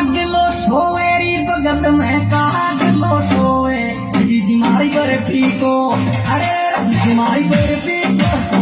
कागलो सोएरी भगत में कागलो सोए जी मारी बर्फी को अरे जी मारी बर्फी को